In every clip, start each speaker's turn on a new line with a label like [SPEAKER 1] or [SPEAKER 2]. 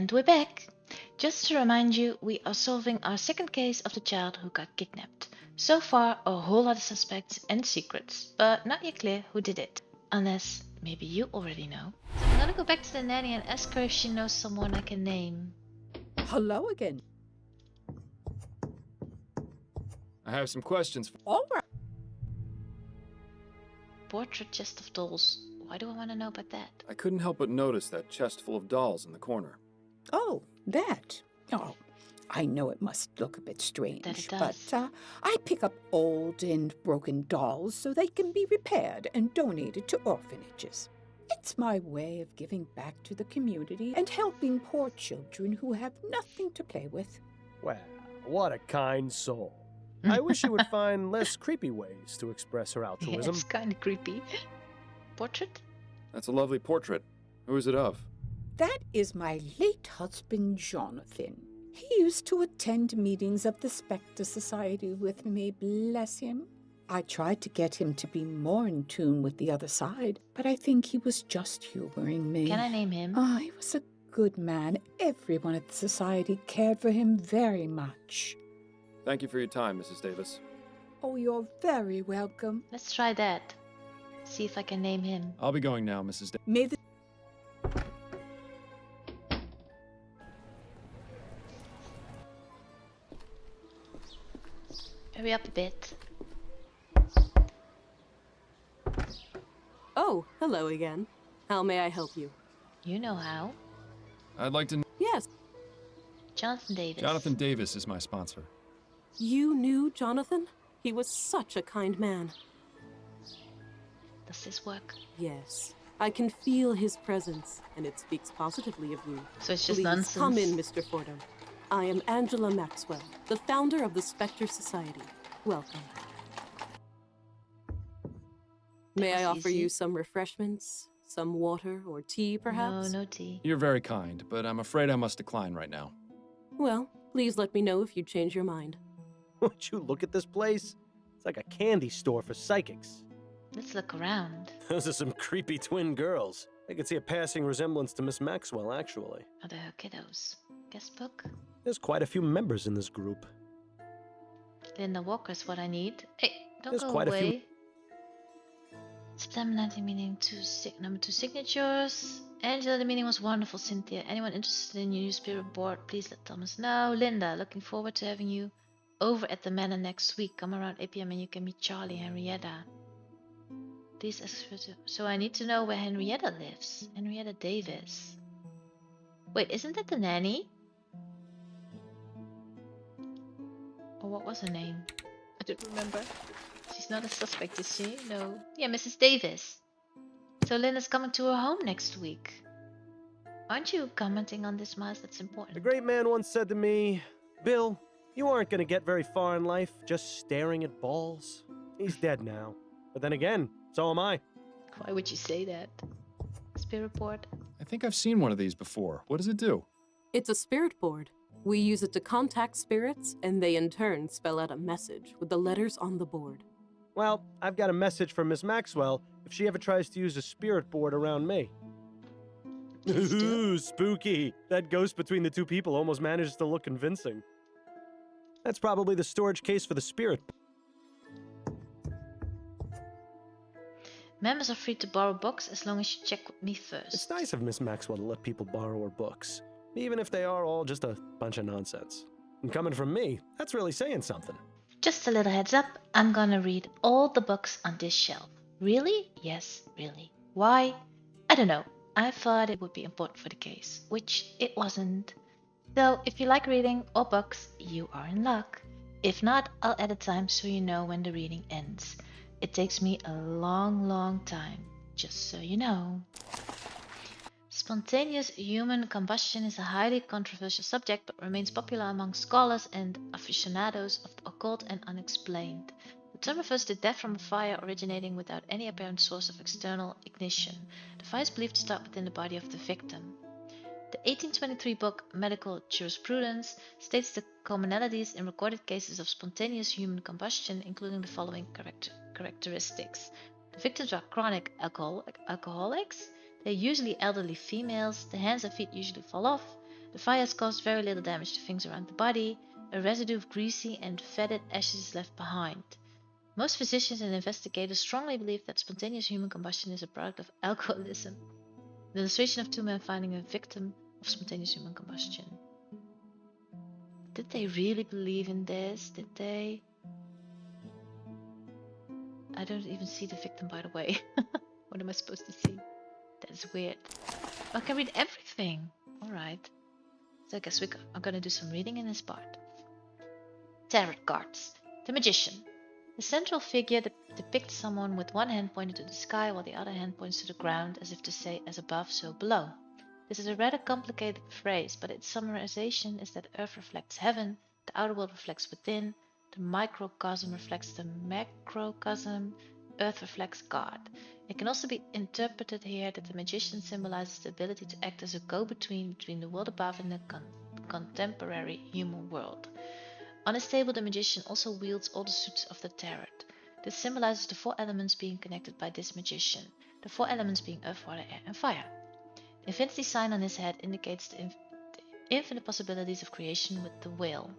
[SPEAKER 1] And we're back. Just to remind you, we are solving our second case of the child who got kidnapped. So far, a whole lot of suspects and secrets, but not yet clear who did it. Unless maybe you already know. So I'm gonna go back to the nanny and ask her if she knows someone I can name.
[SPEAKER 2] Hello again.
[SPEAKER 3] I have some questions.
[SPEAKER 2] All right.
[SPEAKER 1] Portrait chest of dolls. Why do I want to know about that?
[SPEAKER 3] I couldn't help but notice that chest full of dolls in the corner.
[SPEAKER 2] Oh, that. Oh, I know it must look a bit strange,
[SPEAKER 1] That it does.
[SPEAKER 2] but I pick up old and broken dolls so they can be repaired and donated to orphanages. It's my way of giving back to the community and helping poor children who have nothing to play with.
[SPEAKER 4] Wow, what a kind soul. I wish she would find less creepy ways to express her
[SPEAKER 1] Yeah,
[SPEAKER 4] altruism.
[SPEAKER 1] it's kind of creepy. Portrait?
[SPEAKER 3] That's a lovely portrait. Who is it of?
[SPEAKER 2] That is my late husband, Jonathan. He used to attend meetings of the Spectre Society with me, bless him. I tried to get him to be more in tune with the other side, but I think he was just humoring me.
[SPEAKER 1] Can I name him?
[SPEAKER 2] He was a good man. Everyone at the society cared for him very much.
[SPEAKER 3] Thank you for your time, Mrs. Davis.
[SPEAKER 2] Oh, you're very welcome.
[SPEAKER 1] Let's try that. See if I can name him.
[SPEAKER 3] I'll be going now, Mrs. Davis.
[SPEAKER 2] May the
[SPEAKER 1] Hurry up a bit.
[SPEAKER 5] Oh, hello again. How may I help you?
[SPEAKER 1] You know how.
[SPEAKER 3] I'd like to...
[SPEAKER 5] Yes,
[SPEAKER 1] Jonathan Davis.
[SPEAKER 3] Jonathan Davis is my sponsor.
[SPEAKER 5] you knew Jonathan? He was such a kind man.
[SPEAKER 1] Does this work?
[SPEAKER 5] Yes, I can feel his presence, and it speaks positively of you.
[SPEAKER 1] So it's just
[SPEAKER 5] Please
[SPEAKER 1] nonsense.
[SPEAKER 5] come in, Mr. Fordham. I am Angela Maxwell, the founder of the Spectre Society. Welcome. May I
[SPEAKER 1] was
[SPEAKER 5] offer
[SPEAKER 1] easy.
[SPEAKER 5] you some refreshments? Some water or tea, perhaps?
[SPEAKER 1] No tea.
[SPEAKER 3] You're very kind, but I'm afraid I must decline right now.
[SPEAKER 5] Well, please let me know if you change your mind.
[SPEAKER 4] Would you look at this place? It's like a candy store for psychics.
[SPEAKER 1] Let's look around.
[SPEAKER 4] Those are some creepy twin girls. I could see a passing resemblance to Miss Maxwell, actually.
[SPEAKER 1] Are there her kiddos? Guestbook?
[SPEAKER 4] There's quite a few members in this group.
[SPEAKER 1] Linda Walker's what I need. Hey, don't
[SPEAKER 4] There's
[SPEAKER 1] go
[SPEAKER 4] quite a few-
[SPEAKER 1] away. September 19 meeting, number 2 signatures. Angela, the meeting was wonderful, Cynthia. Anyone interested in your new spirit board, please let Thomas know. Linda, looking forward to having you over at the manor next week. Come around 8 p.m. and you can meet Charlie and Henrietta. Please ask so I need to know where Henrietta lives. Henrietta Davis. Wait, isn't that the nanny? Or what was her name? I don't remember. She's not a suspect, is she? No. Yeah, Mrs. Davis. So Linda's coming to her home next week. Aren't you commenting on this, Miles? That's
[SPEAKER 4] The
[SPEAKER 1] important.
[SPEAKER 4] great man once said to me, Bill, you aren't going to get very far in life just staring at balls. He's dead now. But then again, so am I.
[SPEAKER 1] Why would you say that? Spirit board?
[SPEAKER 3] I think I've seen one of these before. What does it do?
[SPEAKER 5] It's a spirit board. We use it to contact spirits, and they in turn spell out a message with the letters on the board.
[SPEAKER 4] Well, I've got a message from Miss Maxwell if she ever tries to use a spirit board around me.
[SPEAKER 1] Please do.
[SPEAKER 4] Ooh, spooky. That ghost between the two people almost manages to look convincing. That's probably the storage case for the spirit.
[SPEAKER 1] Members are free to borrow books as long as you check with me first.
[SPEAKER 4] It's nice of Miss Maxwell to let people borrow her books, even if they are all just a bunch of nonsense. And coming from me, that's really saying something.
[SPEAKER 1] Just a little heads up, I'm gonna read all the books on this shelf. Really? Yes, really. Why? I don't know. I thought it would be important for the case, which it wasn't. So, if you like reading or books, you are in luck. If not, I'll add a time so you know when the reading ends. It takes me a long time, just so you know. Spontaneous human combustion is a highly controversial subject but remains popular among scholars and aficionados of the occult and unexplained. The term refers to death from a fire originating without any apparent source of external ignition. The fire is believed to start within the body of the victim. The 1823 book Medical Jurisprudence states the commonalities in recorded cases of spontaneous human combustion, including the following characteristics. The victims are chronic alcoholics. They're usually elderly females. The hands and feet usually fall off. The fire has caused very little damage to things around the body. A residue of greasy and fetid ashes is left behind. Most physicians and investigators strongly believe that spontaneous human combustion is a product of alcoholism. The illustration of two men finding a victim of spontaneous human combustion. Did they really believe in this? Did they? I don't even see the victim, by the way. What am I supposed to see? That is weird. Oh, I can read everything. Alright. So I guess I'm gonna do some reading in this part. Tarot cards. The Magician. The central figure depicts someone with one hand pointed to the sky while the other hand points to the ground, as if to say, as above, so below. This is a rather complicated phrase, but its summarization is that Earth reflects heaven, the outer world reflects within, the microcosm reflects the macrocosm, Earth reflects God. It can also be interpreted here that the magician symbolizes the ability to act as a go-between between the world above and the contemporary human world. On his table, the magician also wields all the suits of the tarot. This symbolizes the four elements being connected by this magician, the four elements being earth, water, air, and fire. The infinity sign on his head indicates the infinite possibilities of creation with the will.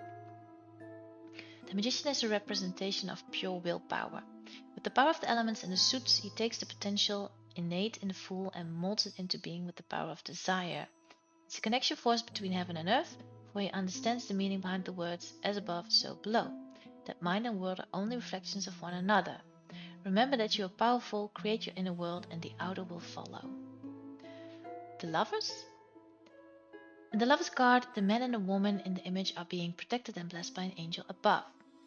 [SPEAKER 1] The magician is a representation of pure willpower. With the power of the elements and the suits, he takes the potential innate in the fool and molds it into being with the power of desire. It's a connection force between heaven and earth, for he understands the meaning behind the words as above, so below, that mind and world are only reflections of one another. Remember that you are powerful, create your inner world, and the outer will follow. The Lovers? In the Lovers card, the man and the woman in the image are being protected and blessed by an angel above.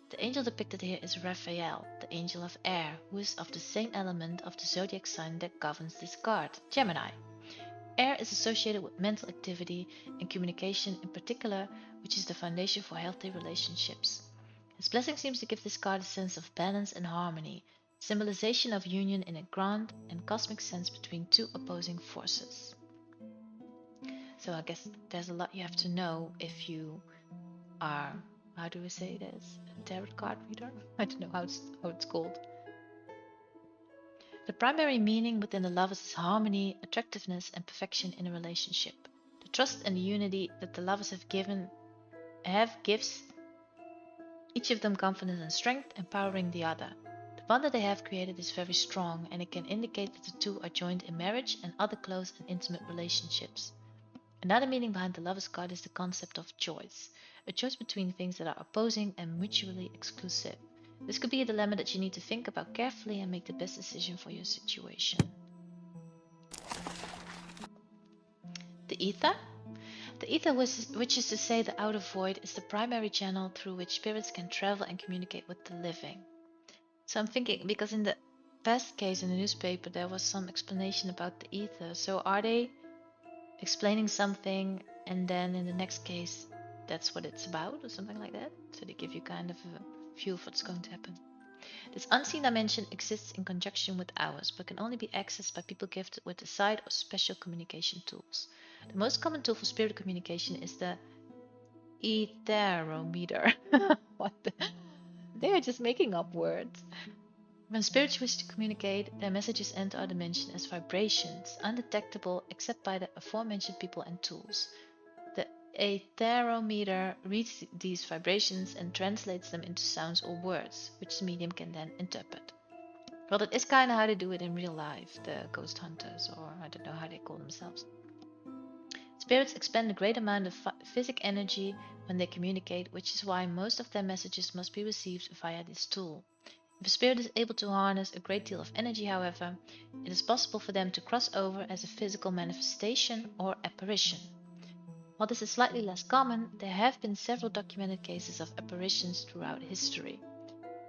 [SPEAKER 1] The angel depicted here is Raphael, the angel of air, who is of the same element of the zodiac sign that governs this card, Gemini. Air is associated with mental activity and communication in particular, which is the foundation for healthy relationships. His blessing seems to give this card a sense of balance and harmony, symbolization of union in a grand and cosmic sense between two opposing forces. So I guess there's a lot you have to know if you are, how do we say this, a tarot card reader? I don't know how it's called. The primary meaning within the lovers is harmony, attractiveness, and perfection in a relationship. The trust and the unity that the lovers have gives each of them confidence and strength, empowering the other. The bond that they have created is very strong, and it can indicate that the two are joined in marriage and other close and intimate relationships. Another meaning behind the lovers card is the concept of choice, a choice between things that are opposing and mutually exclusive. This could be a dilemma that you need to think about carefully and make the best decision for your situation. The Ether? The ether, which is to say the outer void, is the primary channel through which spirits can travel and communicate with the living. So I'm thinking, because in the past case in the newspaper there was some explanation about the ether, so are they explaining something and then in the next case that's what it's about or something like that? So they give you kind of a view of what's going to happen. This unseen dimension exists in conjunction with ours, but can only be accessed by people gifted with the sight or special communication tools. The most common tool for spirit communication is the interrogate. They are just making up words. When spirits wish to communicate, their messages enter our dimension as vibrations, undetectable except by the aforementioned people and tools. The aetherometer reads these vibrations and translates them into sounds or words, which the medium can then interpret. Well, that is kind of how they do it in real life, the ghost hunters, or I don't know how they call themselves. Spirits expend a great amount of physic energy when they communicate, which is why most of their messages must be received via this tool. If a spirit is able to harness a great deal of energy, however, it is possible for them to cross over as a physical manifestation or apparition. While this is slightly less common, there have been several documented cases of apparitions throughout history.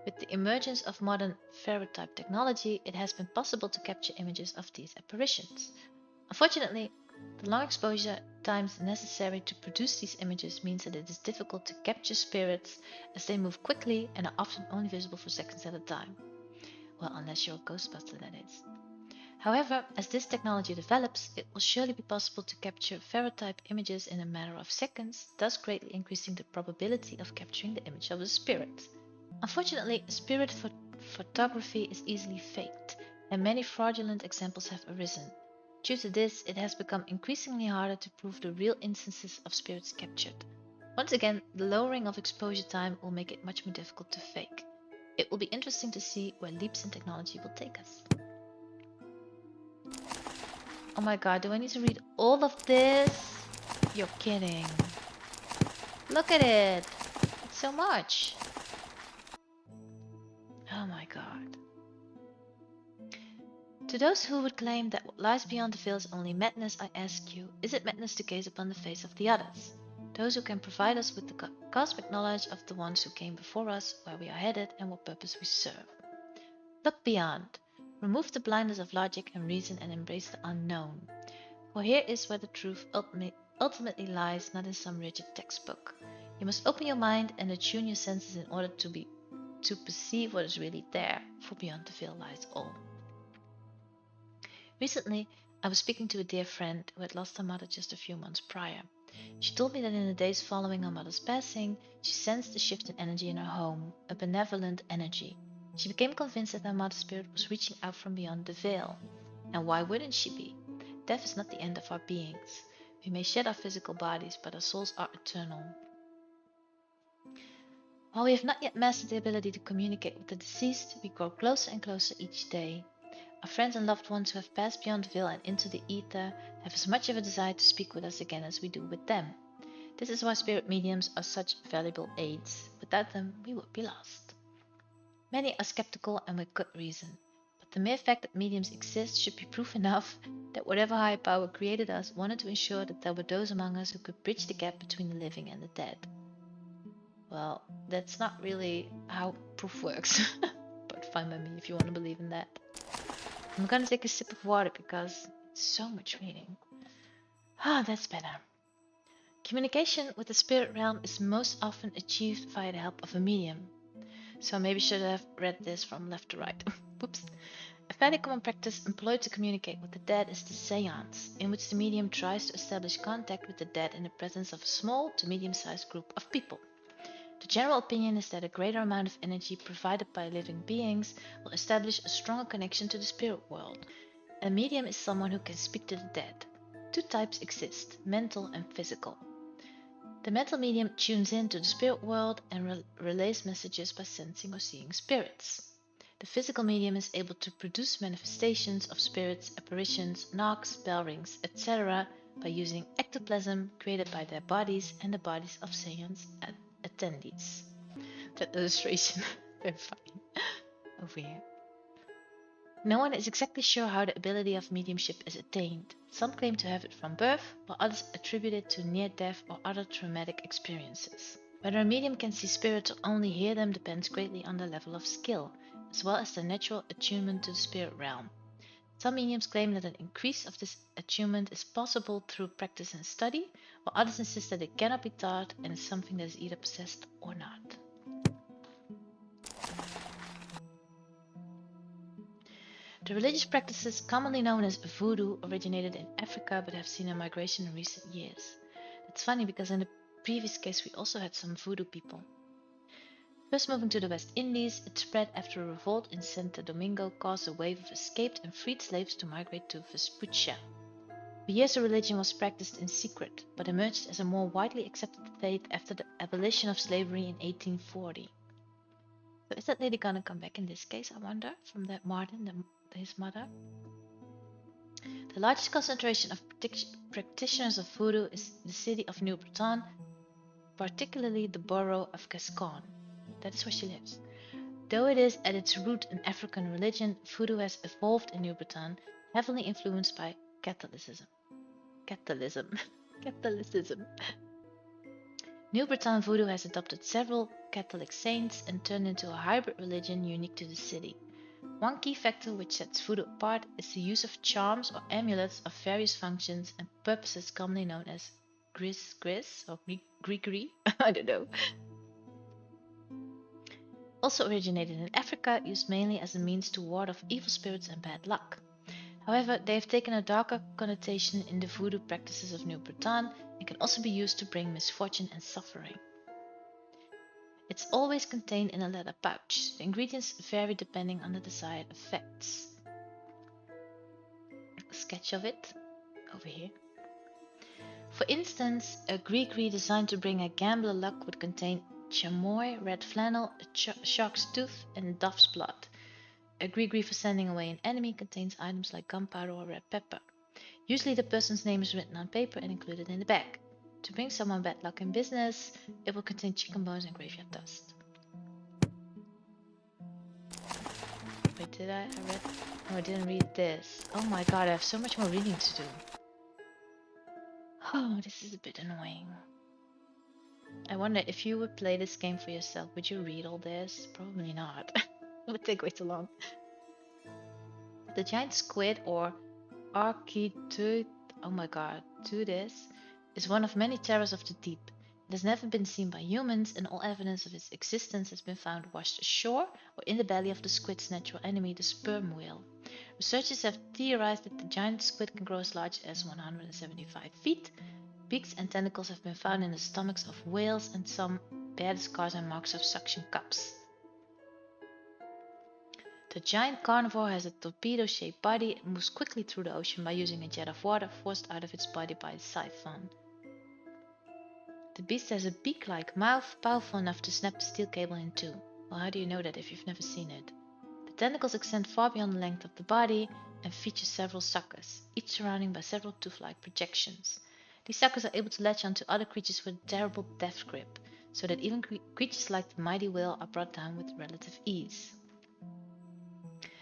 [SPEAKER 1] With the emergence of modern ferrotype technology, it has been possible to capture images of these apparitions. Unfortunately, the long exposure times necessary to produce these images means that it is difficult to capture spirits as they move quickly and are often only visible for seconds at a time. Well, unless you're a ghostbuster, that is. However, as this technology develops, it will surely be possible to capture ferrotype images in a matter of seconds, thus greatly increasing the probability of capturing the image of a spirit. Unfortunately, spirit photography is easily faked, and many fraudulent examples have arisen. Due to this, it has become increasingly harder to prove the real instances of spirits captured. Once again, the lowering of exposure time will make it much more difficult to fake. It will be interesting to see where leaps in technology will take us. Oh my god, do I need to read all of this? You're kidding. Look at it! It's so much. Oh my god. To those who would claim that what lies beyond the veil is only madness, I ask you, is it madness to gaze upon the face of the others? Those who can provide us with the cosmic knowledge of the ones who came before us, where we are headed, and what purpose we serve. Look beyond. Remove the blindness of logic and reason and embrace the unknown. For here is where the truth ultimately lies, not in some rigid textbook. You must open your mind and attune your senses in order to perceive what is really there, for beyond the veil lies all. Recently, I was speaking to a dear friend who had lost her mother just a few months prior. She told me that in the days following her mother's passing, she sensed a shift in energy in her home, a benevolent energy. She became convinced that her mother's spirit was reaching out from beyond the veil. And why wouldn't she be? Death is not the end of our beings. We may shed our physical bodies, but our souls are eternal. While we have not yet mastered the ability to communicate with the deceased, we grow closer and closer each day. Our friends and loved ones who have passed beyond the veil and into the ether have as much of a desire to speak with us again as we do with them. This is why spirit mediums are such valuable aids. Without them, we would be lost. Many are skeptical and with good reason, but the mere fact that mediums exist should be proof enough that whatever higher power created us wanted to ensure that there were those among us who could bridge the gap between the living and the dead. Well, that's not really how proof works, but fine by me if you want to believe in that. I'm gonna take a sip of water because it's so much reading. Ah, that's better. Communication with the spirit realm is most often achieved via the help of a medium. So maybe should have read this from left to right. Whoops. A fairly common practice employed to communicate with the dead is the seance, in which the medium tries to establish contact with the dead in the presence of a small to medium-sized group of people. The general opinion is that a greater amount of energy provided by living beings will establish a stronger connection to the spirit world. A medium is someone who can speak to the dead. Two types exist, mental and physical. The mental medium tunes in to the spirit world and relays messages by sensing or seeing spirits. The physical medium is able to produce manifestations of spirits, apparitions, knocks, bell rings, etc. by using ectoplasm created by their bodies and the bodies of seance attendees. That illustration, very funny. Over here. No one is exactly sure how the ability of mediumship is attained. Some claim to have it from birth, while others attribute it to near-death or other traumatic experiences. Whether a medium can see spirits or only hear them depends greatly on their level of skill, as well as their natural attunement to the spirit realm. Some mediums claim that an increase of this attunement is possible through practice and study, while others insist that it cannot be taught and is something that is either possessed or not. The religious practices commonly known as voodoo originated in Africa but have seen a migration in recent years. It's funny because in the previous case we also had some voodoo people. First moving to the West Indies, it spread after a revolt in Santo Domingo caused a wave of escaped and freed slaves to migrate to Vespuccia. For years the religion was practiced in secret, but emerged as a more widely accepted faith after the abolition of slavery in 1840. So is that lady gonna come back in this case, I wonder, from that Martin, his mother? The largest concentration of practitioners of voodoo is the city of New Breton, particularly the borough of Gascon. That is where she lives. Though it is at its root an African religion, voodoo has evolved in New Breton, heavily influenced by Catholicism. Catholicism. New Breton voodoo has adopted several Catholic saints and turned into a hybrid religion unique to the city. One key factor which sets voodoo apart is the use of charms or amulets of various functions and purposes commonly known as gris or grigri, I don't know. Also originated in Africa, used mainly as a means to ward off evil spirits and bad luck. However, they have taken a darker connotation in the voodoo practices of New Breton and can also be used to bring misfortune and suffering. It's always contained in a leather pouch. The ingredients vary depending on the desired effects. sketch of it over here. For instance, a gree designed to bring a gambler luck would contain chamois, red flannel, a shark's tooth, and dove's blood. A gree for sending away an enemy contains items like gunpowder or red pepper. Usually the person's name is written on paper and included in the bag. To bring someone bad luck in business, it will contain chicken bones and graveyard dust. Wait, did I read? No, I didn't read this. Oh my god, I have so much more reading to do. Oh, this is a bit annoying. I wonder if you would play this game for yourself, would you read all this? Probably not. It would take way too long. The giant squid, or Architeuthis, oh my god, is one of many terrors of the deep. It has never been seen by humans, and all evidence of its existence has been found washed ashore or in the belly of the squid's natural enemy, the sperm whale. Researchers have theorized that the giant squid can grow as large as 175 feet. Beaks and tentacles have been found in the stomachs of whales, and some bear the scars and marks of suction cups. The giant carnivore has a torpedo-shaped body and moves quickly through the ocean by using a jet of water forced out of its body by a siphon. The beast has a beak-like mouth, powerful enough to snap the steel cable in two. Well, how do you know that if you've never seen it? The tentacles extend far beyond the length of the body and feature several suckers, each surrounded by several tooth-like projections. These suckers are able to latch onto other creatures with a terrible death grip, so that even creatures like the mighty whale are brought down with relative ease.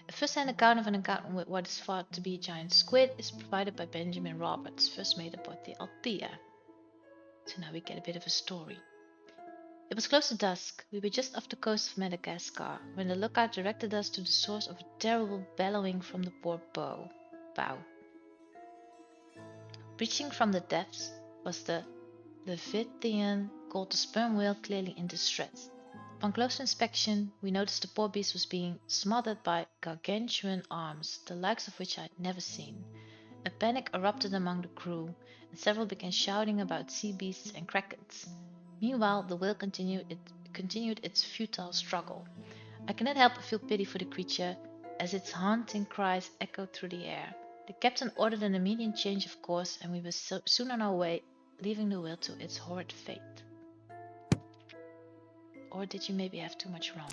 [SPEAKER 1] A first-hand account of an encounter with what is thought to be a giant squid is provided by Benjamin Roberts, first made aboard the Althea. So now we get a bit of a story. It was close to dusk. We were just off the coast of Madagascar when the lookout directed us to the source of a terrible bellowing from the port bow. Breaching from the depths was the Leviathan, called the sperm whale, clearly in distress. Upon closer inspection, we noticed the poor beast was being smothered by gargantuan arms, the likes of which I had never seen. A panic erupted among the crew, and several began shouting about sea beasts and krakens. Meanwhile, the whale continued its futile struggle. I cannot help but feel pity for the creature, as its haunting cries echoed through the air. The captain ordered an immediate change of course, and we were soon on our way, leaving the whale to its horrid fate. Or did you maybe have too much rum?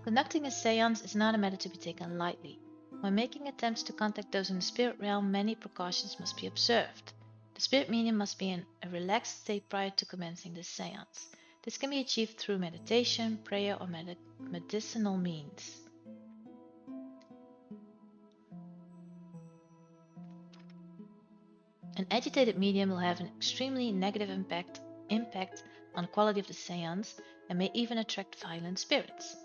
[SPEAKER 1] Conducting a seance is not a matter to be taken lightly. When making attempts to contact those in the spirit realm, many precautions must be observed. The spirit medium must be in a relaxed state prior to commencing the seance. This can be achieved through meditation, prayer, or medicinal means. An agitated medium will have an extremely negative impact on the quality of the seance and may even attract violent spirits.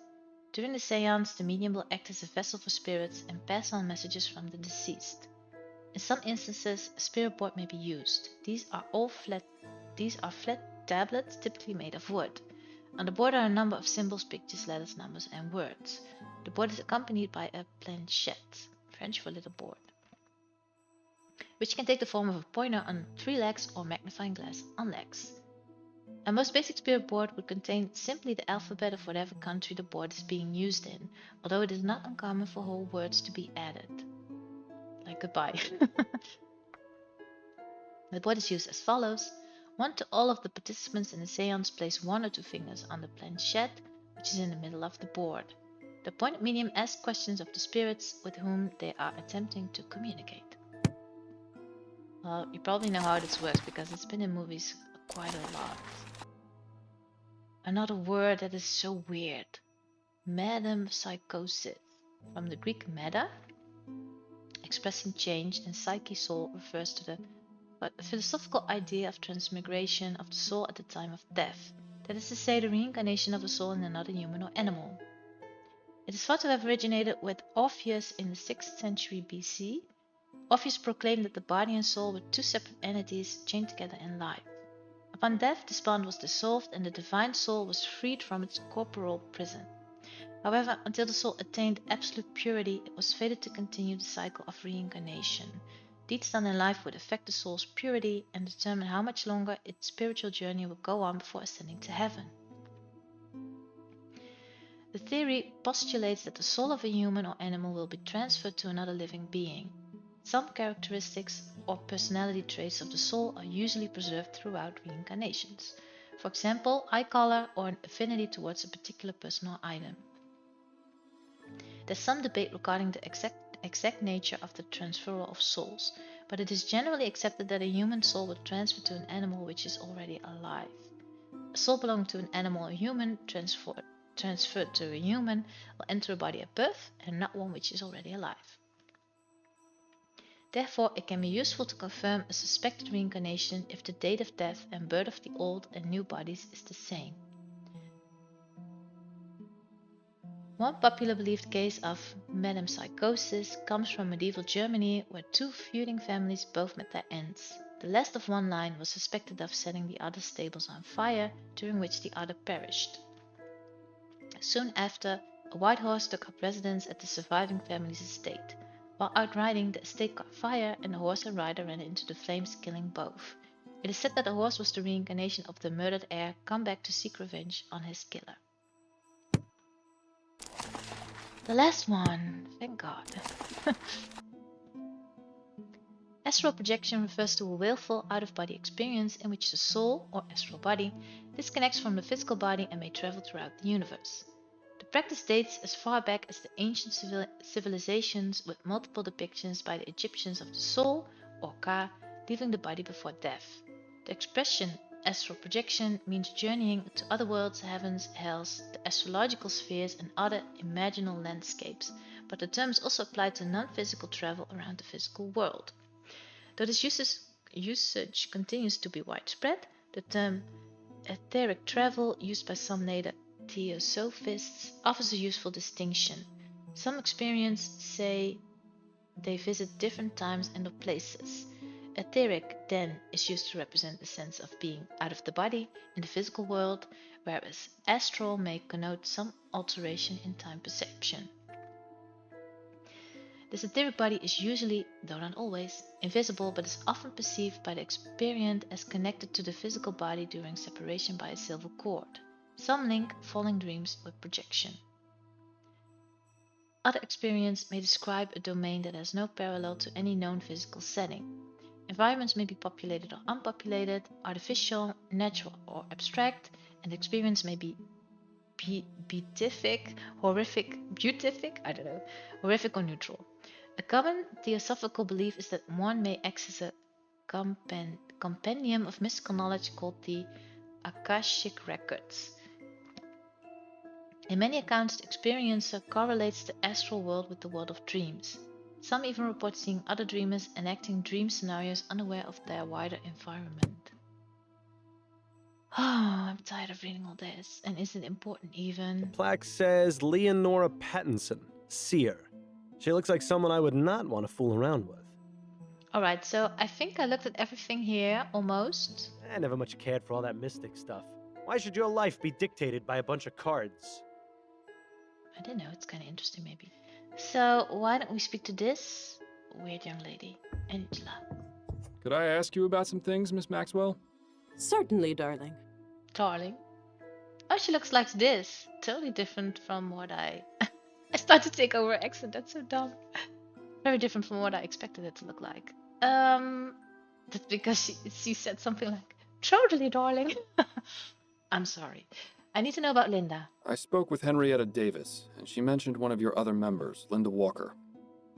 [SPEAKER 1] During the seance, the medium will act as a vessel for spirits and pass on messages from the deceased. In some instances, a spirit board may be used. These are flat tablets, typically made of wood. On the board are a number of symbols, pictures, letters, numbers, and words. The board is accompanied by a planchette, French for little board, which can take the form of a pointer on 3 legs or magnifying glass on legs. A most basic spirit board would contain simply the alphabet of whatever country the board is being used in, although it is not uncommon for whole words to be added. Like goodbye. The board is used as follows. 1 to all of the participants in the seance place 1 or 2 fingers on the planchette, which is in the middle of the board. The appointed medium asks questions of the spirits with whom they are attempting to communicate. Well, you probably know how this works because it's been in movies quite a lot. Another word that is so weird. Metempsychosis. From the Greek meta, expressing change, and psyche, soul, refers to the philosophical idea of transmigration of the soul at the time of death. That is to say, the reincarnation of a soul in another human or animal. It is thought to have originated with Orpheus in the 6th century BC. Orpheus proclaimed that the body and soul were 2 separate entities chained together in life. Upon death, this bond was dissolved and the divine soul was freed from its corporal prison. However, until the soul attained absolute purity, it was fated to continue the cycle of reincarnation. Deeds done in life would affect the soul's purity and determine how much longer its spiritual journey would go on before ascending to heaven. The theory postulates that the soul of a human or animal will be transferred to another living being. Some characteristics or personality traits of the soul are usually preserved throughout reincarnations. For example, eye color or an affinity towards a particular person or item. There's some debate regarding the exact nature of the transferal of souls, but it is generally accepted that a human soul will transfer to an animal which is already alive. A soul belonging to an animal or human transferred to a human will enter a body at birth and not one which is already alive. Therefore, it can be useful to confirm a suspected reincarnation if the date of death and birth of the old and new bodies is the same. One popular believed case of metempsychosis comes from medieval Germany, where two feuding families both met their ends. The last of one line was suspected of setting the other's stables on fire, during which the other perished. Soon after, a white horse took up residence at the surviving family's estate. While out riding, the estate caught fire and the horse and rider ran into the flames, killing both. It is said that the horse was the reincarnation of the murdered heir come back to seek revenge on his killer. The last one, thank God. Astral projection refers to a willful, out-of-body experience in which the soul, or astral body, disconnects from the physical body and may travel throughout the universe. The practice dates as far back as the ancient civilizations, with multiple depictions by the Egyptians of the soul, or Ka, leaving the body before death. The expression astral projection means journeying to other worlds, heavens, hells, the astrological spheres, and other imaginal landscapes, but the term is also applied to non-physical travel around the physical world. Though this usage continues to be widespread, the term etheric travel, used by some later theosophists, offers a useful distinction. Some experiencers say they visit different times and places. Etheric, then, is used to represent the sense of being out of the body in the physical world, whereas astral may connote some alteration in time perception. This etheric body is usually, though not always, invisible, but is often perceived by the experienced as connected to the physical body during separation by a silver cord. Some link falling dreams with projection. Other experience may describe a domain that has no parallel to any known physical setting. Environments may be populated or unpopulated, artificial, natural, or abstract, and experience may be beatific, horrific, horrific or neutral. A common theosophical belief is that one may access a compendium of mystical knowledge called the Akashic Records. In many accounts, the experiencer correlates the astral world with the world of dreams. Some even report seeing other dreamers enacting dream scenarios unaware of their wider environment. I'm tired of reading all this, and is it important even?
[SPEAKER 4] The plaque says Leonora Pattinson, seer. She looks like someone I would not want to fool around with.
[SPEAKER 1] Alright, so I think I looked at everything here, almost.
[SPEAKER 4] I never much cared for all that mystic stuff. Why should your life be dictated by a bunch of cards?
[SPEAKER 1] I don't know, it's kind of interesting maybe. So, why don't we speak to this weird young lady, Angela?
[SPEAKER 3] Could I ask you about some things, Miss Maxwell?
[SPEAKER 5] Certainly, darling.
[SPEAKER 1] Darling. Oh, she looks like this. Totally different from what I start to take over her accent, that's so dumb. Very different from what I expected it to look like. That's because she said something like, totally, darling. I'm sorry. I need to know about Linda.
[SPEAKER 3] I spoke with Henrietta Davis, and she mentioned one of your other members, Linda Walker.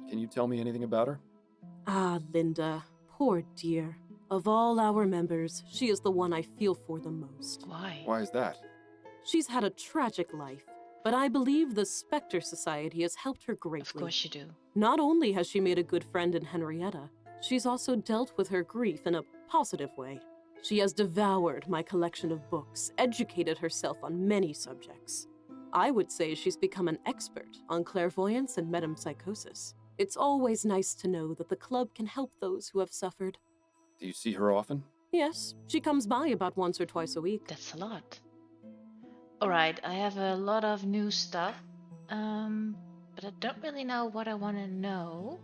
[SPEAKER 3] Can you tell me anything about her?
[SPEAKER 5] Ah, Linda. Poor dear. Of all our members, she is the one I feel for the most.
[SPEAKER 1] Why?
[SPEAKER 3] Why is that?
[SPEAKER 5] She's had a tragic life, but I believe the Spectre Society has helped her greatly.
[SPEAKER 1] Of course you do.
[SPEAKER 5] Not only has she made a good friend in Henrietta, she's also dealt with her grief in a positive way. She has devoured my collection of books, educated herself on many subjects. I would say she's become an expert on clairvoyance and metempsychosis. It's always nice to know that the club can help those who have suffered.
[SPEAKER 3] Do you see her often?
[SPEAKER 5] Yes, she comes by about once or twice a week.
[SPEAKER 1] That's a lot. Alright, I have a lot of new stuff. But I don't really know what I want to know.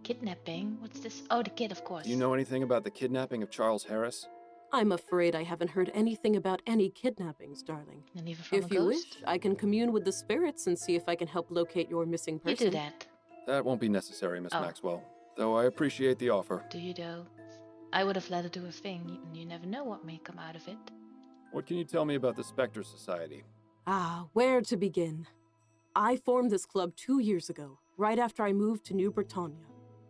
[SPEAKER 1] Kidnapping? What's this? Oh, the kid, of course.
[SPEAKER 3] Do you know anything about the kidnapping of Charles Harris?
[SPEAKER 5] I'm afraid I haven't heard anything about any kidnappings, darling.
[SPEAKER 1] And even from a
[SPEAKER 5] If you wish,
[SPEAKER 1] ghost?
[SPEAKER 5] I can commune with the spirits and see if I can help locate your missing
[SPEAKER 1] You
[SPEAKER 5] person.
[SPEAKER 1] do that.
[SPEAKER 3] That won't be necessary, Miss
[SPEAKER 1] Oh.
[SPEAKER 3] Maxwell, though I appreciate the offer.
[SPEAKER 1] Do you though? I would have let her do her thing, and you never know what may come out of it.
[SPEAKER 3] What can you tell me about the Spectre Society?
[SPEAKER 5] Where to begin? I formed this club 2 years ago, right after I moved to New Britannia.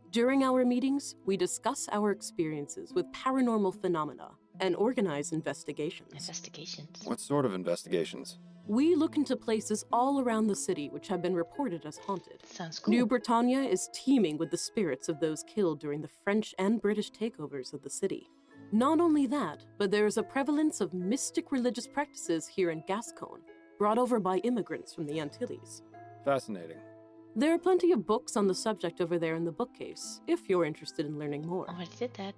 [SPEAKER 5] During our meetings, we discuss our experiences with paranormal phenomena and organize investigations.
[SPEAKER 1] Investigations.
[SPEAKER 3] What sort of investigations?
[SPEAKER 5] We look into places all around the city which have been reported as haunted.
[SPEAKER 1] Sounds cool.
[SPEAKER 5] New Britannia is teeming with the spirits of those killed during the French and British takeovers of the city. Not only that, but there is a prevalence of mystic religious practices here in Gascon, brought over by immigrants from the Antilles.
[SPEAKER 3] Fascinating.
[SPEAKER 5] There are plenty of books on the subject over there in the bookcase, if you're interested in learning more.
[SPEAKER 1] Already did that.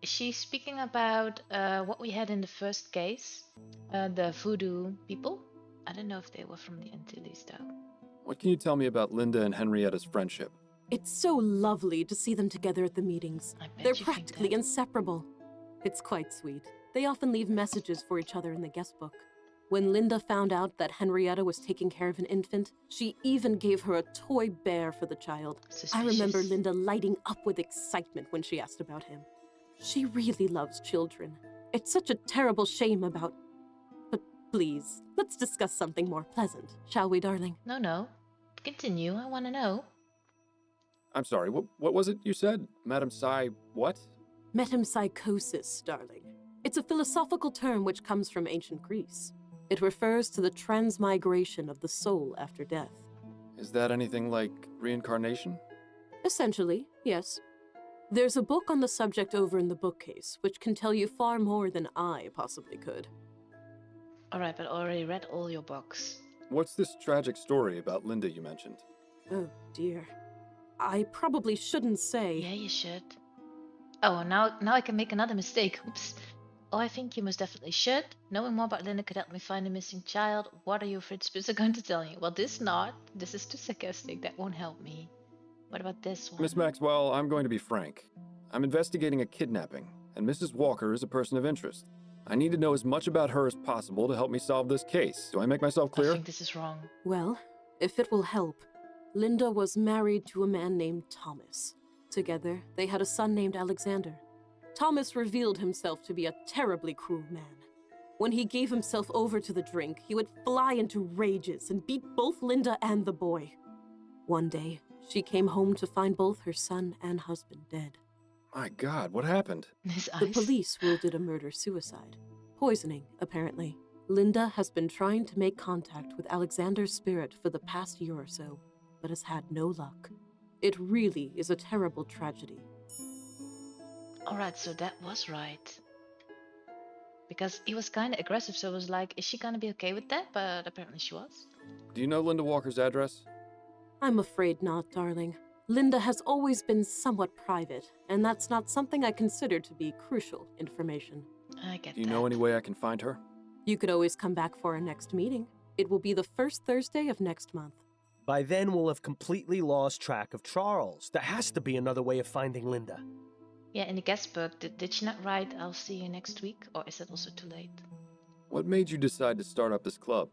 [SPEAKER 1] Is she speaking about what we had in the first case? The voodoo people? I don't know if they were from the Antilles though.
[SPEAKER 3] What can you tell me about Linda and Henrietta's friendship?
[SPEAKER 5] It's so lovely to see them together at the meetings.
[SPEAKER 1] I bet
[SPEAKER 5] They're
[SPEAKER 1] you think
[SPEAKER 5] practically
[SPEAKER 1] that.
[SPEAKER 5] inseparable. It's quite sweet. They often leave messages for each other in the guest book. When Linda found out that Henrietta was taking care of an infant, she even gave her a toy bear for the child. I remember
[SPEAKER 1] Suspicious.
[SPEAKER 5] Linda lighting up with excitement when she asked about him. She really loves children. It's such a terrible shame about... But please, let's discuss something more pleasant, shall we, darling?
[SPEAKER 1] No. Continue, I want to know.
[SPEAKER 3] I'm sorry, what was it you said? Madam Psy, what?
[SPEAKER 5] Metempsychosis, darling. It's a philosophical term which comes from ancient Greece. It refers to the transmigration of the soul after death.
[SPEAKER 3] Is that anything like reincarnation?
[SPEAKER 5] Essentially, yes. There's a book on the subject over in the bookcase, which can tell you far more than I possibly could.
[SPEAKER 1] Alright, but I already read all your books.
[SPEAKER 3] What's this tragic story about Linda you mentioned?
[SPEAKER 5] Oh dear. I probably shouldn't say.
[SPEAKER 1] Yeah, you should. Oh, now I can make another mistake. Oops. Oh, I think you most definitely should. Knowing more about Linda could help me find a missing child. What are you afraid spirits are going to tell you? Well, this not. This is too sarcastic. That won't help me. What about this one?
[SPEAKER 3] Miss Maxwell, I'm going to be frank. I'm investigating a kidnapping, and Mrs. Walker is a person of interest. I need to know as much about her as possible to help me solve this case. Do I make myself
[SPEAKER 1] I
[SPEAKER 3] clear?
[SPEAKER 1] think this is wrong.
[SPEAKER 5] Well, if it will help, Linda was married to a man named Thomas. Together, they had a son named Alexander. Thomas revealed himself to be a terribly cruel man. When he gave himself over to the drink, he would fly into rages and beat both Linda and the boy. One day, she came home to find both her son and husband dead.
[SPEAKER 3] My God, what happened?
[SPEAKER 1] His
[SPEAKER 5] The
[SPEAKER 1] eyes.
[SPEAKER 5] police ruled it a murder-suicide. Poisoning, apparently. Linda has been trying to make contact with Alexander's spirit for the past year or so, but has had no luck. It really is a terrible tragedy.
[SPEAKER 1] Alright, so that was right. Because he was kind of aggressive, so I was like, is she gonna be okay with that? But apparently she was.
[SPEAKER 3] Do you know Linda Walker's address?
[SPEAKER 5] I'm afraid not, darling. Linda has always been somewhat private, and that's not something I consider to be crucial information.
[SPEAKER 1] I get
[SPEAKER 3] Do you
[SPEAKER 1] that.
[SPEAKER 3] know any way I can find her?
[SPEAKER 5] You could always come back for our next meeting. It will be the first Thursday of next month.
[SPEAKER 4] By then, we'll have completely lost track of Charles. There has to be another way of finding Linda.
[SPEAKER 1] Yeah, in the guest book, did she not write, I'll see you next week? Or is that also too late?
[SPEAKER 3] What made you decide to start up this club?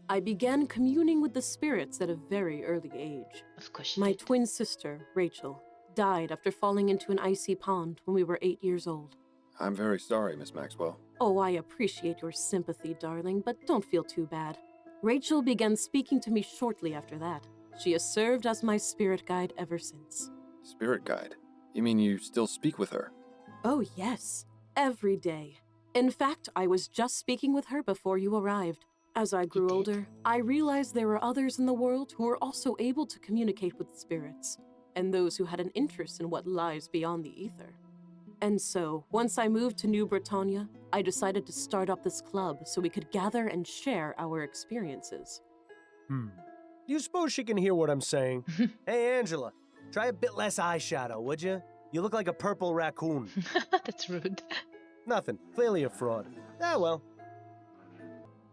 [SPEAKER 5] I began communing with the spirits at a very early age.
[SPEAKER 1] Of course she
[SPEAKER 5] My
[SPEAKER 1] did.
[SPEAKER 5] twin sister, Rachel, died after falling into an icy pond when we were 8 years old.
[SPEAKER 3] I'm very sorry, Miss Maxwell.
[SPEAKER 5] Oh, I appreciate your sympathy, darling, but don't feel too bad. Rachel began speaking to me shortly after that. She has served as my spirit guide ever since.
[SPEAKER 3] Spirit guide? You mean you still speak with her?
[SPEAKER 5] Oh, yes. Every day. In fact, I was just speaking with her before you arrived. As I grew
[SPEAKER 1] did?
[SPEAKER 5] older, I realized there were others in the world who were also able to communicate with spirits, and those who had an interest in what lies beyond the ether. And so, once I moved to New Britannia, I decided to start up this club so we could gather and share our experiences.
[SPEAKER 4] Do you suppose she can hear what I'm saying? Hey, Angela, try a bit less eyeshadow, would you? You look like a purple raccoon.
[SPEAKER 1] That's rude.
[SPEAKER 4] Nothing. Clearly a fraud. Ah, well.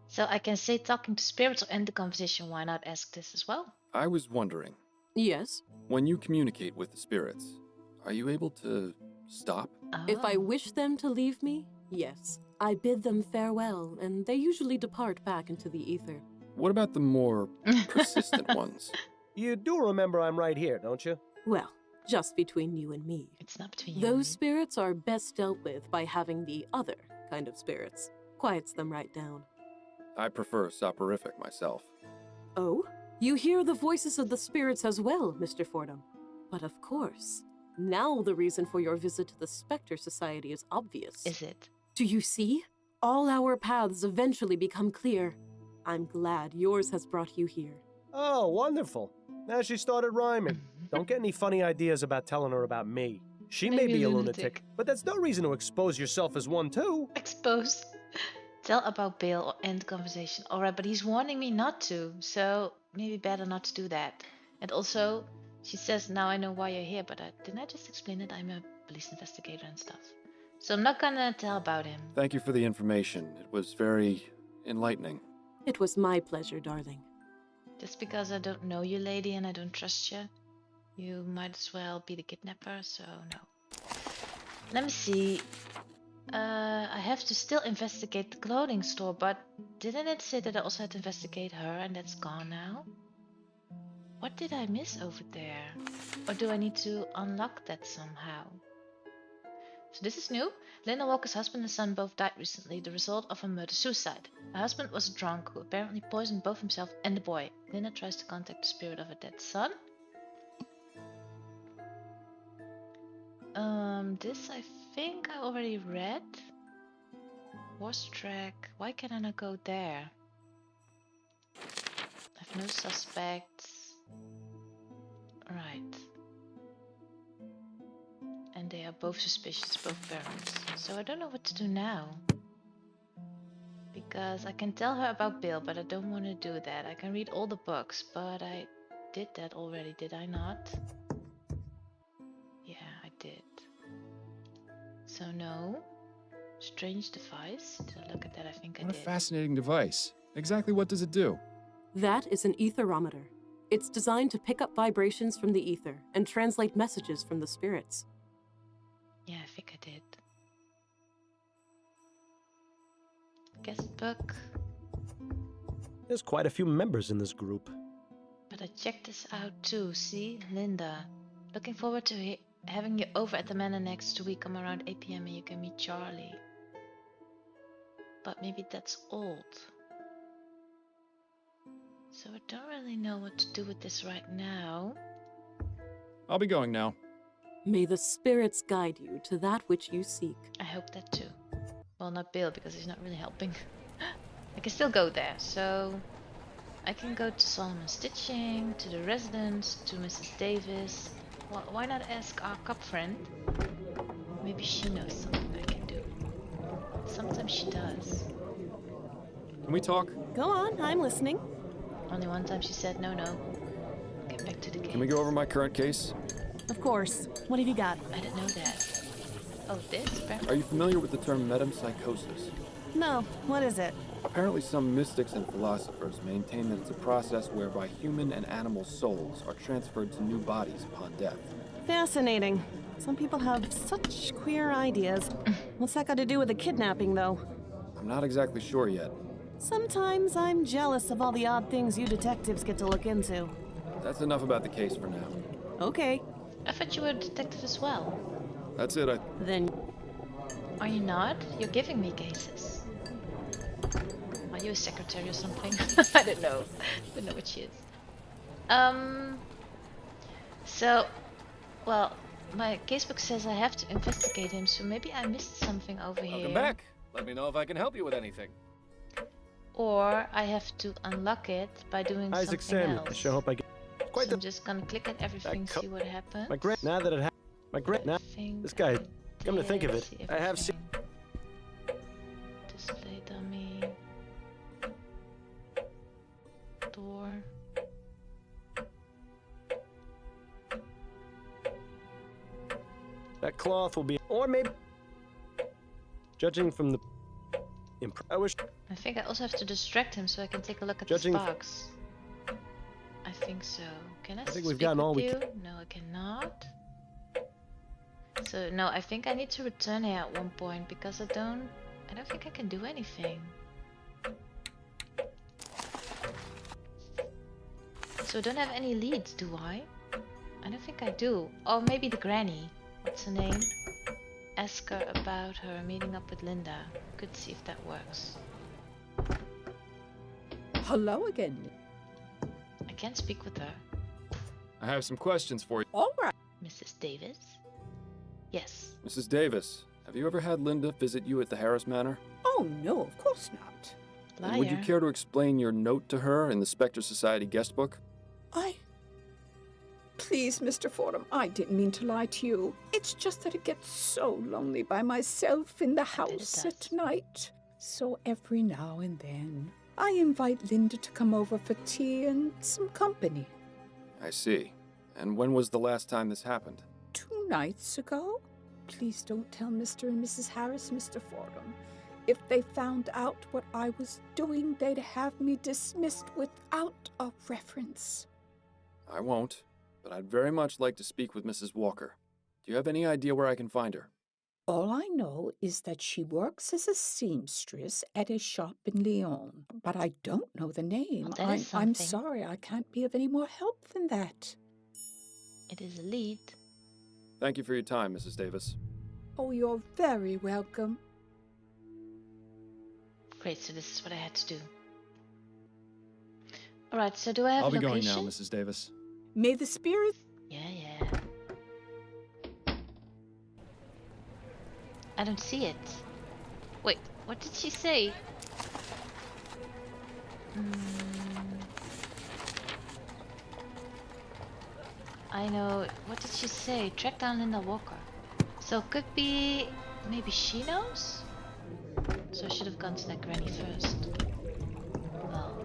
[SPEAKER 1] So I can say talking to spirits or end the conversation. Why not ask this as well?
[SPEAKER 3] I was wondering,
[SPEAKER 5] Yes,
[SPEAKER 3] when you communicate with the spirits, are you able to stop?
[SPEAKER 5] if I
[SPEAKER 1] Oh.
[SPEAKER 5] wish them to leave me, Yes, I bid them farewell, and they usually depart back into the ether.
[SPEAKER 3] What about the more persistent ones?
[SPEAKER 4] You do remember I'm right here, don't you?
[SPEAKER 5] Well, just between you and me.
[SPEAKER 1] It's not between you and
[SPEAKER 5] Those
[SPEAKER 1] me.
[SPEAKER 5] spirits are best dealt with by having the other kind of spirits. Quiets them right down.
[SPEAKER 3] I prefer soporific myself.
[SPEAKER 5] Oh? You hear the voices of the spirits as well, Mr. Fordham. But of course, now the reason for your visit to the Spectre Society is obvious.
[SPEAKER 1] Is it?
[SPEAKER 5] Do you see? All our paths eventually become clear. I'm glad yours has brought you here.
[SPEAKER 4] Oh, wonderful. Now she started rhyming. Don't get any funny ideas about telling her about me. She may
[SPEAKER 1] Maybe
[SPEAKER 4] be
[SPEAKER 1] a
[SPEAKER 4] a
[SPEAKER 1] lunatic.
[SPEAKER 4] lunatic, but that's no reason to expose yourself as one too.
[SPEAKER 1] Exposed. Tell about Bill or end conversation. Alright, but he's warning me not to, so maybe better not to do that. And also, she says, now I know why you're here, but didn't I just explain it? I'm a police investigator and stuff. So I'm not gonna tell about him.
[SPEAKER 3] Thank you for the information. It was very enlightening.
[SPEAKER 5] It was my pleasure, darling.
[SPEAKER 1] Just because I don't know you, lady, and I don't trust you, you might as well be the kidnapper, so no. Let me see. I have to still investigate the clothing store, but didn't it say that I also had to investigate her, and that's gone now? What did I miss over there? Or do I need to unlock that somehow? So this is new. Linda Walker's husband and son both died recently, the result of a murder-suicide. Her husband was a drunk who apparently poisoned both himself and the boy. Linda tries to contact the spirit of her dead son. This I think I already read. Horse track. Why can I not go there? I have no suspects. Right. And they are both suspicious, both parents. So I don't know what to do now. Because I can tell her about Bill, but I don't want to do that. I can read all the books, but I did that already, did I not? Yeah, I did. So no. Strange device. Did I look at that? I think I
[SPEAKER 3] What a
[SPEAKER 1] did.
[SPEAKER 3] fascinating device. Exactly what does it do?
[SPEAKER 5] That is an etherometer. It's designed to pick up vibrations from the ether and translate messages from the spirits.
[SPEAKER 1] Yeah, I think I did. Casebook.
[SPEAKER 4] There's quite a few members in this group.
[SPEAKER 1] But I checked this out too. See, Linda. Looking forward to having you over at the manor next week. Come around 8 p.m. and you can meet Charlie. But maybe that's old. So I don't really know what to do with this right now.
[SPEAKER 3] I'll be going now.
[SPEAKER 5] May the spirits guide you to that which you seek.
[SPEAKER 1] I hope that too. Well, not Bill, because he's not really helping. I can still go there, so I can go to Solomon Stitching, to the residence, to Mrs. Davis. Well, why not ask our cop friend? Maybe she knows something I can do. Sometimes she does.
[SPEAKER 3] Can we talk?
[SPEAKER 6] Go on, I'm listening.
[SPEAKER 1] Only one time she said no. Get back to the case.
[SPEAKER 3] Can we go over my current case?
[SPEAKER 6] Of course. What have you got?
[SPEAKER 1] I didn't know that. Oh, this?
[SPEAKER 3] Are you familiar with the term metempsychosis?
[SPEAKER 6] No, what is it?
[SPEAKER 3] Apparently some mystics and philosophers maintain that it's a process whereby human and animal souls are transferred to new bodies upon death.
[SPEAKER 6] Fascinating. Some people have such queer ideas. What's that got to do with the kidnapping, though?
[SPEAKER 3] I'm not exactly sure yet.
[SPEAKER 6] Sometimes I'm jealous of all the odd things you detectives get to look into.
[SPEAKER 3] That's enough about the case for now.
[SPEAKER 6] Okay.
[SPEAKER 1] I thought you were a detective as well.
[SPEAKER 3] That's it.
[SPEAKER 6] Then
[SPEAKER 1] Are you not? You're giving me cases. Are you a secretary or something? I don't know. Don't know what she is. So, well, my casebook says I have to investigate him, so maybe I missed something over here.
[SPEAKER 7] Welcome back. Let me know if I can help you with anything.
[SPEAKER 1] Or I have to unlock it by doing
[SPEAKER 4] Isaac
[SPEAKER 1] something
[SPEAKER 4] Samuel.
[SPEAKER 1] else.
[SPEAKER 4] I sure hope I get quite
[SPEAKER 1] So I'm just gonna click at everything, see what happens.
[SPEAKER 4] my great. Now that it now
[SPEAKER 1] Think
[SPEAKER 4] this guy.
[SPEAKER 1] I
[SPEAKER 4] Come to think of
[SPEAKER 1] did
[SPEAKER 4] it,
[SPEAKER 1] see
[SPEAKER 4] I have seen.
[SPEAKER 1] everything. Display dummy. Door.
[SPEAKER 4] That cloth will be, or maybe, judging from the. I wish.
[SPEAKER 1] I think I also have to distract him so I can take a look at
[SPEAKER 4] Judging
[SPEAKER 1] the sparks. I think so. Can I
[SPEAKER 4] think
[SPEAKER 1] speak
[SPEAKER 4] we've gotten
[SPEAKER 1] with
[SPEAKER 4] all we
[SPEAKER 1] you? No, I cannot. So no, I think I need to return here at one point because I don't think I can do anything. So I don't have any leads, do I? I don't think I do. Oh, maybe the granny. What's her name? Ask her about her meeting up with Linda. Could see if that works.
[SPEAKER 2] Hello again.
[SPEAKER 1] I can't speak with her.
[SPEAKER 3] I have some questions for you.
[SPEAKER 2] All right.
[SPEAKER 1] Mrs. Davis? Yes.
[SPEAKER 3] Mrs. Davis, have you ever had Linda visit you at the Harris Manor?
[SPEAKER 2] Oh, no, of course not.
[SPEAKER 1] Liar.
[SPEAKER 3] And would you care to explain your note to her in the Spectre Society guest book?
[SPEAKER 2] Please, Mr. Fordham, I didn't mean to lie to you. It's just that it gets so lonely by myself in the house at night. So every now and then, I invite Linda to come over for tea and some company.
[SPEAKER 3] I see. And when was the last time this happened?
[SPEAKER 2] 2 nights ago? Please don't tell Mr. and Mrs. Harris, Mr. Fordham. If they found out what I was doing, they'd have me dismissed without a reference.
[SPEAKER 3] I won't, but I'd very much like to speak with Mrs. Walker. Do you have any idea where I can find her?
[SPEAKER 2] All I know is that she works as a seamstress at a shop in Lyon, but I don't know the name.
[SPEAKER 1] Well, that is
[SPEAKER 2] I'm
[SPEAKER 1] something.
[SPEAKER 2] sorry, I can't be of any more help than that.
[SPEAKER 1] It is a lead.
[SPEAKER 3] Thank you for your time, Mrs. Davis.
[SPEAKER 2] Oh, you're very welcome.
[SPEAKER 1] Great, so this is what I had to do. Alright, so do I have
[SPEAKER 3] I'll
[SPEAKER 1] a
[SPEAKER 3] be going
[SPEAKER 1] location?
[SPEAKER 3] now, Mrs. Davis.
[SPEAKER 2] May the spirit...
[SPEAKER 1] Yeah. I don't see it. Wait, what did she say? I know. What did she say? Track down Linda Walker. So could be... maybe she knows? So I should have gone to that granny first. Well,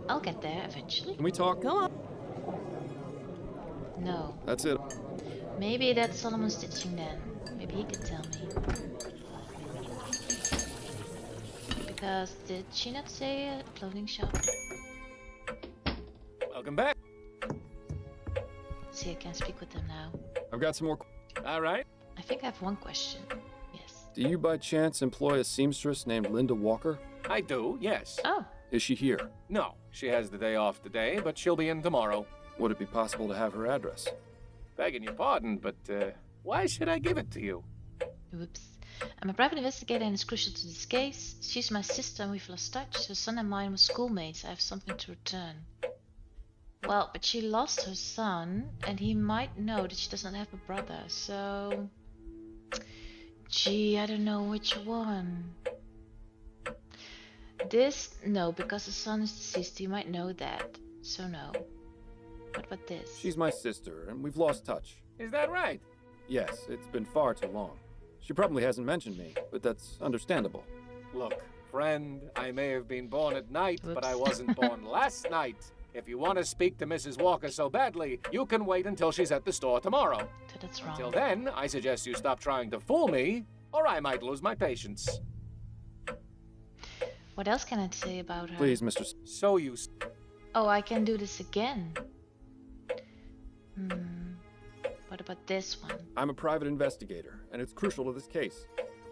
[SPEAKER 1] I'll get there eventually.
[SPEAKER 3] Can we talk?
[SPEAKER 6] Go on.
[SPEAKER 1] No.
[SPEAKER 3] That's it.
[SPEAKER 1] Maybe that's Solomon Stitching then. Maybe he could tell me. Because did she not say a clothing shop?
[SPEAKER 7] Welcome back.
[SPEAKER 1] See, I can't speak with them now.
[SPEAKER 3] I've got some more...
[SPEAKER 7] All right.
[SPEAKER 1] I think I have one question. Yes.
[SPEAKER 3] Do you by chance employ a seamstress named Linda Walker?
[SPEAKER 7] I do, yes.
[SPEAKER 1] Oh,
[SPEAKER 3] Is she here?
[SPEAKER 7] No, she has the day off today, but she'll be in tomorrow.
[SPEAKER 3] Would it be possible to have her address?
[SPEAKER 7] Begging your pardon, but why should I give it to you?
[SPEAKER 1] whoops. I'm a private investigator and it's crucial to this case. She's my sister and we've lost touch. Her son and mine were schoolmates. I have something to return. Well, but she lost her son and he might know that she doesn't have a brother, so... Gee, I don't know which one. This? No, because the son is deceased. You might know that. So no. What about this?
[SPEAKER 3] She's my sister, and we've lost touch.
[SPEAKER 7] Is that right?
[SPEAKER 3] Yes, it's been far too long. She probably hasn't mentioned me, but that's understandable.
[SPEAKER 7] Look, friend, I may have been born at night, but I
[SPEAKER 1] Whoops.
[SPEAKER 7] wasn't born last night. If you want to speak to Mrs. Walker so badly, you can wait until she's at the store tomorrow.
[SPEAKER 1] So that's wrong.
[SPEAKER 7] Till then, I suggest you stop trying to fool me, or I might lose my patience.
[SPEAKER 1] What else can I say about her?
[SPEAKER 3] Please, Mr.
[SPEAKER 7] So you...
[SPEAKER 1] Oh, I can do this again. What about this one?
[SPEAKER 3] I'm a private investigator, and it's crucial to this case.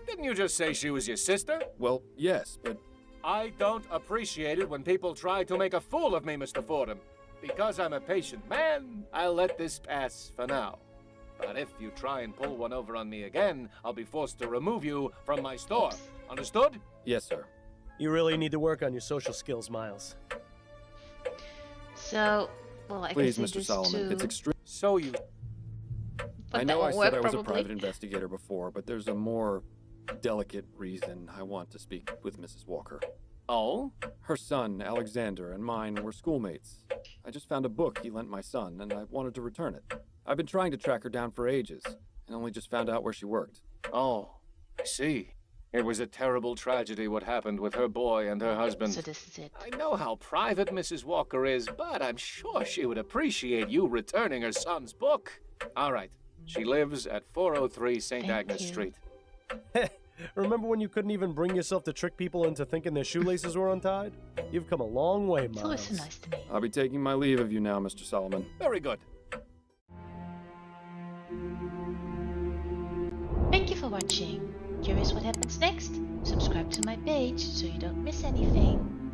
[SPEAKER 7] Didn't you just say she was your sister?
[SPEAKER 3] Well, yes, but
[SPEAKER 7] I don't appreciate it when people try to make a fool of me, Mr. Fordham. Because I'm a patient man, I'll let this pass for now. But if you try and pull one over on me again, I'll be forced to remove you from my store.
[SPEAKER 1] Oops.
[SPEAKER 7] Understood?
[SPEAKER 3] yes, sir.
[SPEAKER 4] You really need to work on your social skills, Miles.
[SPEAKER 1] So, well, I
[SPEAKER 3] Please,
[SPEAKER 1] can say
[SPEAKER 3] Mr.
[SPEAKER 1] this
[SPEAKER 3] Solomon,
[SPEAKER 1] too.
[SPEAKER 3] it's extreme.
[SPEAKER 7] So you...
[SPEAKER 1] But
[SPEAKER 3] I
[SPEAKER 1] that
[SPEAKER 3] know I
[SPEAKER 1] won't
[SPEAKER 3] said
[SPEAKER 1] work,
[SPEAKER 3] I was a
[SPEAKER 1] probably.
[SPEAKER 3] private investigator before, but there's a more delicate reason I want to speak with Mrs. Walker.
[SPEAKER 7] Oh?
[SPEAKER 3] Her son, Alexander, and mine were schoolmates. I just found a book he lent my son, and I wanted to return it. I've been trying to track her down for ages, and only just found out where she worked.
[SPEAKER 7] Oh, I see. It was a terrible tragedy what happened with her boy and her husband.
[SPEAKER 1] So this is it.
[SPEAKER 7] I know how private Mrs. Walker is, but I'm sure she would appreciate you returning her son's book. All right. She lives at 403 St.
[SPEAKER 1] Thank
[SPEAKER 7] Agnes
[SPEAKER 1] you.
[SPEAKER 7] Street.
[SPEAKER 4] Remember when you couldn't even bring yourself to trick people into thinking their shoelaces were untied? You've come a long way,
[SPEAKER 1] It's always
[SPEAKER 4] Miles.
[SPEAKER 1] so nice to me.
[SPEAKER 3] I'll be taking my leave of you now, Mr. Solomon.
[SPEAKER 7] Very good.
[SPEAKER 1] for watching. Curious what happens next? Subscribe to my page so you don't miss anything.